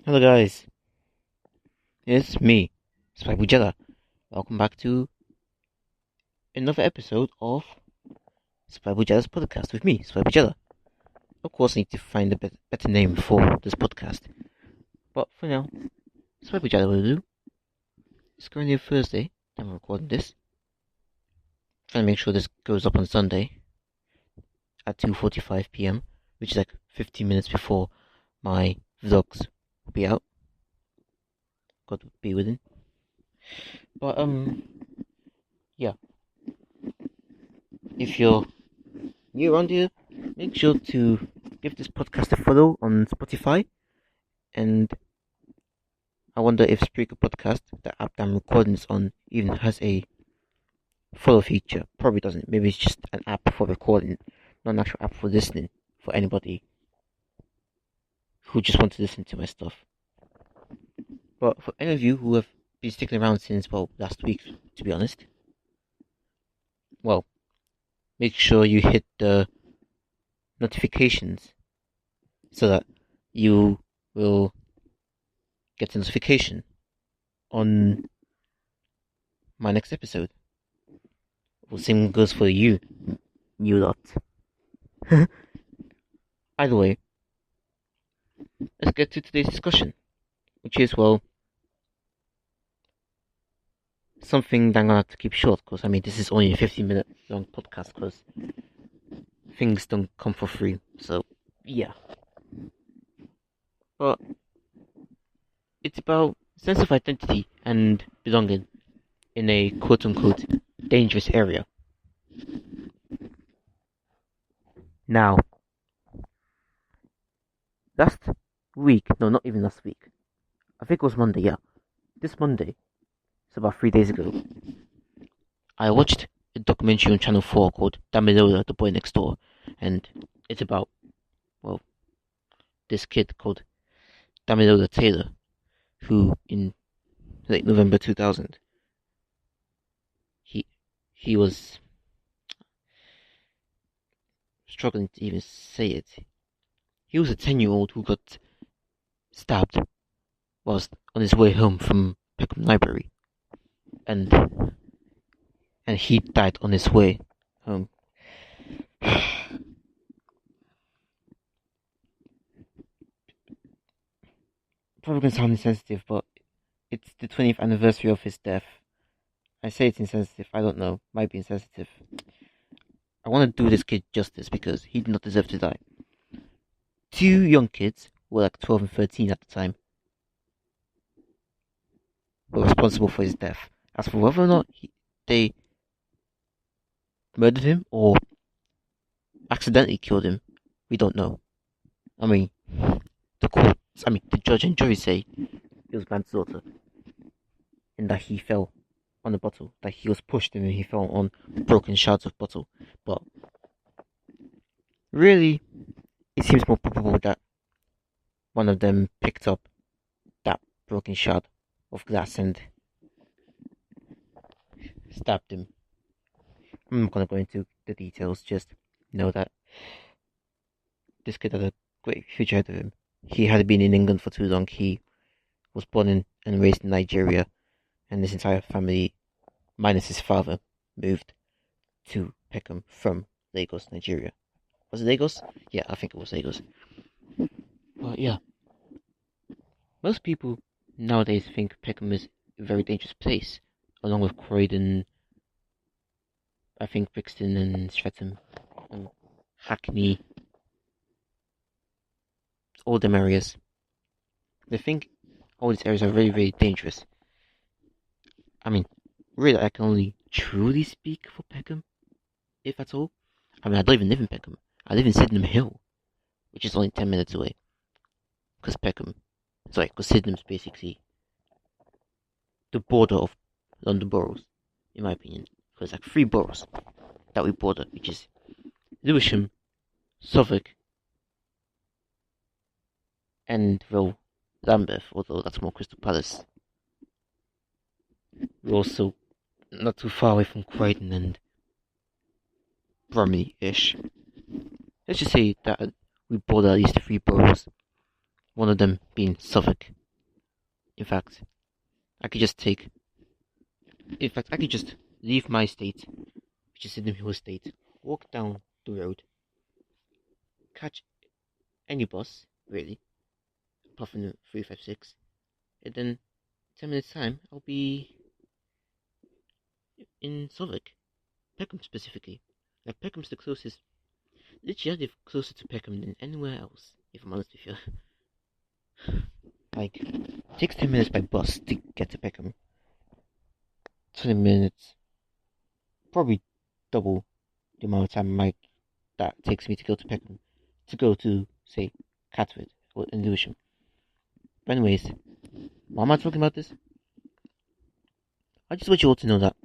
Hello guys, it's me, Spreaker. Welcome back to another episode of Spreaker's podcast with me, Spreaker. Of course, I need to find a better name for this podcast, but for now, Spreaker will do. It's currently Thursday, and I'm recording this. Trying to make sure this goes up on Sunday at 2:45 p.m., which is like 15 minutes before my vlogs will be out. God be with it. But yeah. If you're new around here, make sure to give this podcast a follow on Spotify. And I wonder if Spreaker Podcast, the app that I'm recording this on, even has a follow feature. Probably doesn't. Maybe it's just an app for recording, not an actual app for listening for anybody who just wants to listen to my stuff. But for any of you who have been sticking around since, last week, to be honest, make sure you hit the notifications so that you will get a notification on my next episode. Well, same goes for you lot. Either way, let's get to today's discussion, which is, something that I'm gonna have to keep short, because this is only a 15-minute long podcast, because things don't come for free, so yeah. But it's about sense of identity and belonging in a quote-unquote dangerous area. Now, last week, no, not even last week, I think it was Monday, yeah, this Monday, so about 3 days ago, I watched a documentary on Channel 4 called Damilola, the Boy Next Door, and it's about, this kid called Damilola Taylor, who in late November 2000, he was struggling to even say it. He was a 10-year-old who got stabbed whilst on his way home from Peckham Library, and he died on his way home. Probably gonna sound insensitive, but it's the 20th anniversary of his death. I say it's insensitive, I don't know, might be insensitive. I want to do this kid justice because he did not deserve to die. 2 young kids, who were like 12 and 13 at the time, were responsible for his death. As for whether or not they murdered him or accidentally killed him, we don't know. The judge and jury say it was manslaughter, in that he fell on the bottle, that he was pushed and then he fell on broken shards of bottle. But really, it seems more probable that one of them picked up that broken shard of glass and stabbed him. I'm not gonna go into the details, just know that this kid had a great future ahead of him. He had been in England for too long. He was born and raised in Nigeria, and his entire family, minus his father, moved to Peckham from Lagos, Nigeria. Was it Lagos? Yeah, I think it was Lagos. But yeah, most people nowadays think Peckham is a very dangerous place, along with Croydon, I think Brixton and Streatham and Hackney, all them areas. They think all these areas are very, very dangerous. Really, I can only truly speak for Peckham, if at all. I don't even live in Peckham. I live in Sydenham Hill, which is only 10 minutes away. Because Sydenham's basically the border of London boroughs, in my opinion. Because like 3 boroughs that we border, which is Lewisham, Southwark, and Lambeth, although that's more Crystal Palace. We're also not too far away from Croydon and Bromley-ish. Let's just say that we border at least 3 boroughs. one of them being Suffolk. In fact, I could just leave my state, which is Sydenham Hill Estate, walk down the road, catch any bus, really, apart from the 356, and then 10 minutes time, I'll be in Suffolk. Peckham specifically. Like, Peckham's the closest. Literally, I live closer to Peckham than anywhere else, if I'm honest with you. Like, it takes 10 minutes by bus to get to Peckham. 20 minutes. Probably double the amount of time that takes me to go to Peckham. To go to, say, Catford or in Lewisham. But anyways, why am I talking about this? I just want you all to know that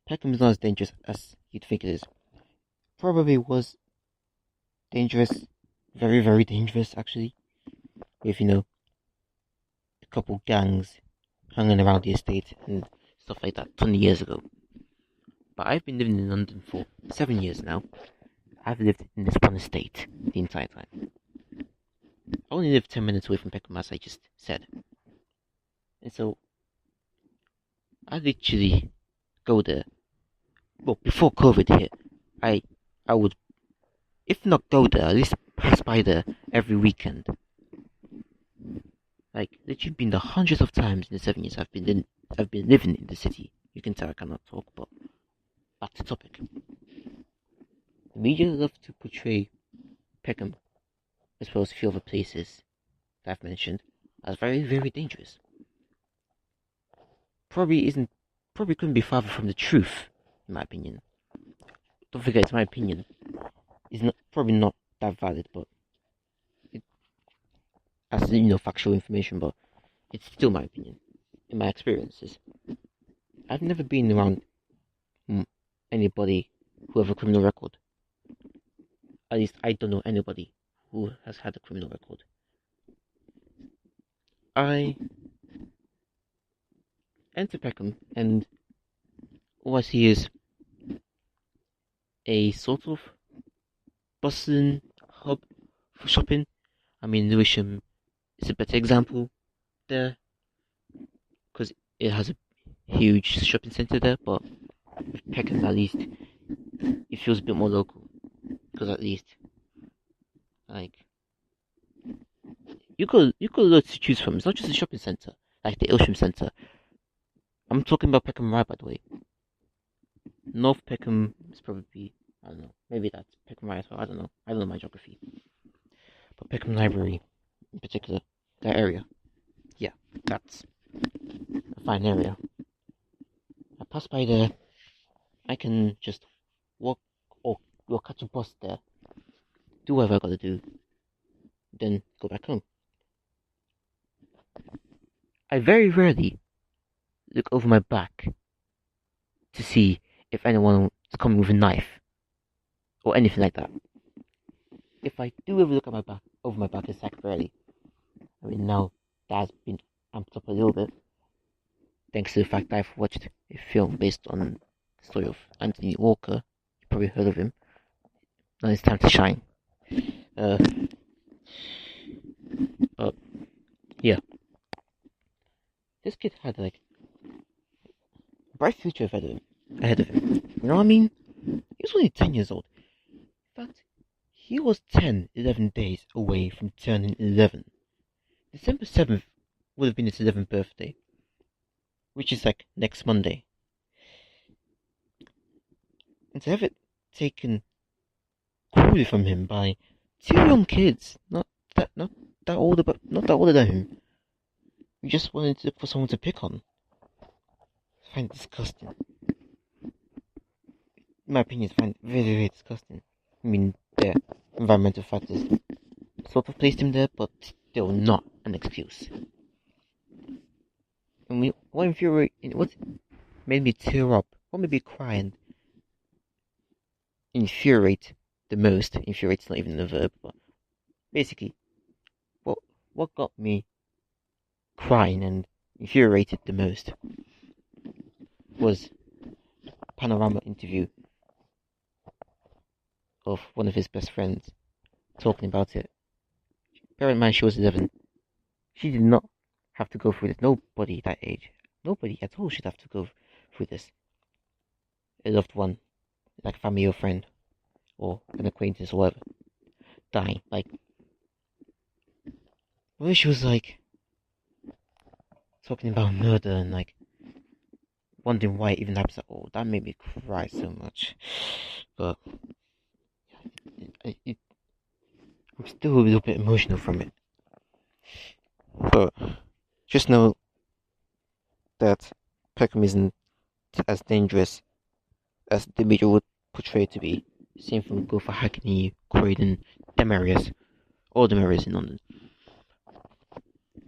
Peckham is not as dangerous as you'd think it is. Probably was dangerous, very, very dangerous actually, with, a couple gangs hanging around the estate and stuff like that 20 years ago. But I've been living in London for 7 years now. I've lived in this one estate the entire time. I only live 10 minutes away from Peckham, as I just said. And so, I literally go there. Well, before COVID hit, I would, if not go there, at least pass by there every weekend. Like, literally been the hundreds of times in the 7 years I've been living in the city. You can tell I cannot talk, but back to topic. The media love to portray Peckham, as well as a few other places that I've mentioned, as very, very dangerous. Probably couldn't be farther from the truth, in my opinion. Don't forget, it's my opinion. It's probably not that valid, but as factual information, but it's still my opinion, in my experiences. I've never been around anybody who have a criminal record. At least I don't know anybody who has had a criminal record. I enter Peckham and all I see is a sort of bustling hub for shopping. I mean, Lewisham is a better example there because it has a huge shopping centre there, but with Peckham at least it feels a bit more local because at least like you got loads to choose from. It's not just a shopping centre like the Ilsham Centre. I'm talking about Peckham Rye, by the way. North Peckham is probably, I don't know, maybe that's Peckham Rye as well. I don't know my geography. But Peckham Library in particular, that area, yeah, that's a fine area. I pass by there, I can just walk or catch a bus there, do whatever I gotta do, then go back home. I very rarely look over my back to see if anyone is coming with a knife or anything like that. If I do ever look at over my back, it's like rarely. I mean, now that's been amped up a little bit, thanks to the fact that I've watched a film based on the story of Anthony Walker. You probably heard of him. Now it's time to shine. But yeah, this kid had like a bright future ahead of him. You know what I mean? He was only 10 years old. In fact, he was 11 days away from turning 11. December 7th would have been his 11th birthday, which is like next Monday. And to have it taken cruelly from him by two young kids, not that older than him, who just wanted to look for someone to pick on. I find it disgusting. In my opinion, I find it very, very disgusting. I mean, the environmental factors sort of placed him there, but still not an excuse. And what made me tear up, what made me cry and infuriate the most, infuriate's not even a verb, but basically, what got me crying and infuriated the most was a panorama interview of one of his best friends talking about it. Bear in mind she was 11, She did not have to go through this. Nobody that age, nobody at all should have to go through this. A loved one, like a family or friend, or an acquaintance or whatever, dying. Like, when she was like talking about murder and like wondering why it even happens at all, that made me cry so much. But I'm still a little bit emotional from it. But just know that Peckham isn't as dangerous as the media would portray it to be. Same thing would go for Hackney, Croydon, them areas, all them areas in London.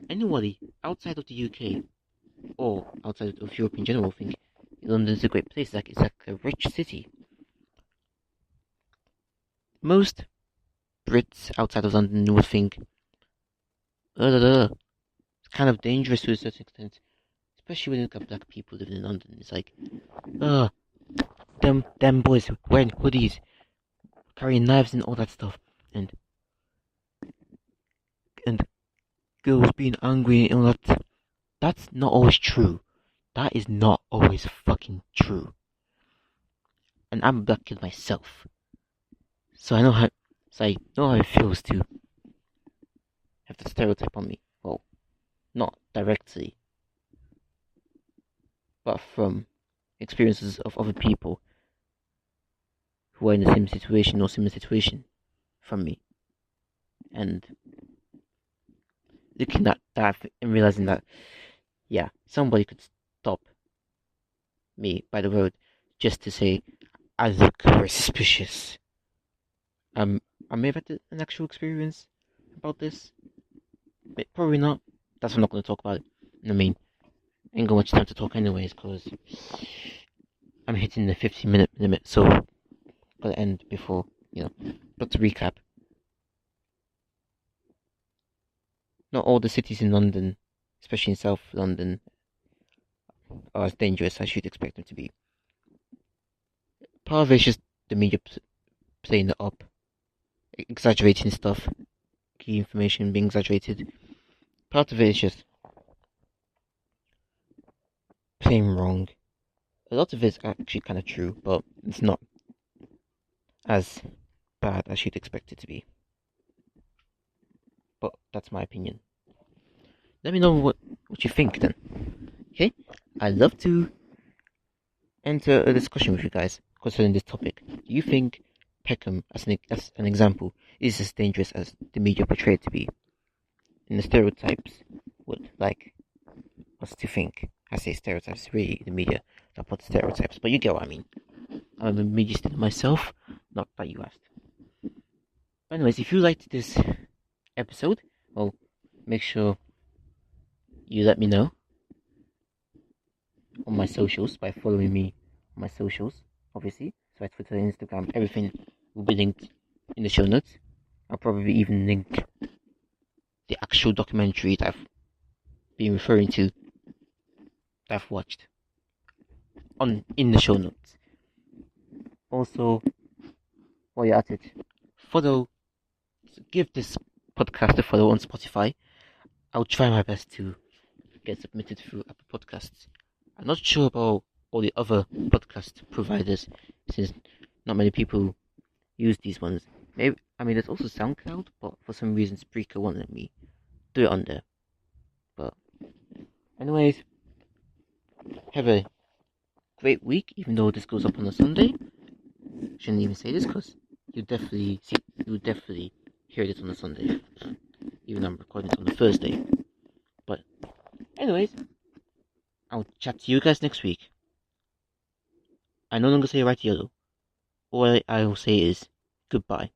Anybody outside of the UK or outside of Europe in general think London's a great place. Like, it's like a rich city. Most Brits outside of London would think, it's kind of dangerous to a certain extent, especially when you look at black people living in London. It's like, them boys wearing hoodies, carrying knives and all that stuff, and girls being angry and all that. That's not always true. That is not always fucking true. And I'm a black kid myself, so I know how it feels to have the stereotype on me. Well, not directly, but from experiences of other people who are in the same situation or similar situation from me. And looking at that and realizing that, yeah, somebody could stop me by the road just to say, I look very suspicious. I may have had an actual experience about this. But probably not. That's why I'm not going to talk about it. I mean, ain't got much time to talk anyways, because I'm hitting the 15-minute limit, so gotta end before, But to recap, not all the cities in London, especially in South London, are as dangerous as you'd expect them to be. Part of it's just the media playing it up, exaggerating stuff, key information being exaggerated. Part of it is just plain wrong. A lot of it is actually kind of true, but it's not as bad as you'd expect it to be. But that's my opinion. Let me know what you think then. Okay? I'd love to enter a discussion with you guys concerning this topic. Do you think Peckham, as an example, is as dangerous as the media portray it to be? And the stereotypes would like us to think. I say stereotypes, really the media that put stereotypes, but you get what I mean. I'm a media student myself, not that you asked. But anyways, if you liked this episode, well, make sure you let me know on my socials by following me on my socials, obviously. So it's Twitter, Instagram, everything will be linked in the show notes. I'll probably even link the actual documentary that I've been referring to, that I've watched, in the show notes. Also, while you're at it, give this podcast a follow on Spotify. I'll try my best to get submitted through Apple Podcasts. I'm not sure about all the other podcast providers, since not many people use these ones. Maybe, there's also SoundCloud, but for some reason Spreaker won't let me do it on there. But anyways, have a great week, even though this goes up on a Sunday. Shouldn't even say this, because you'll definitely hear this on a Sunday, even though I'm recording it on a Thursday. But anyways, I'll chat to you guys next week. I no longer say right yellow. All I will say is goodbye.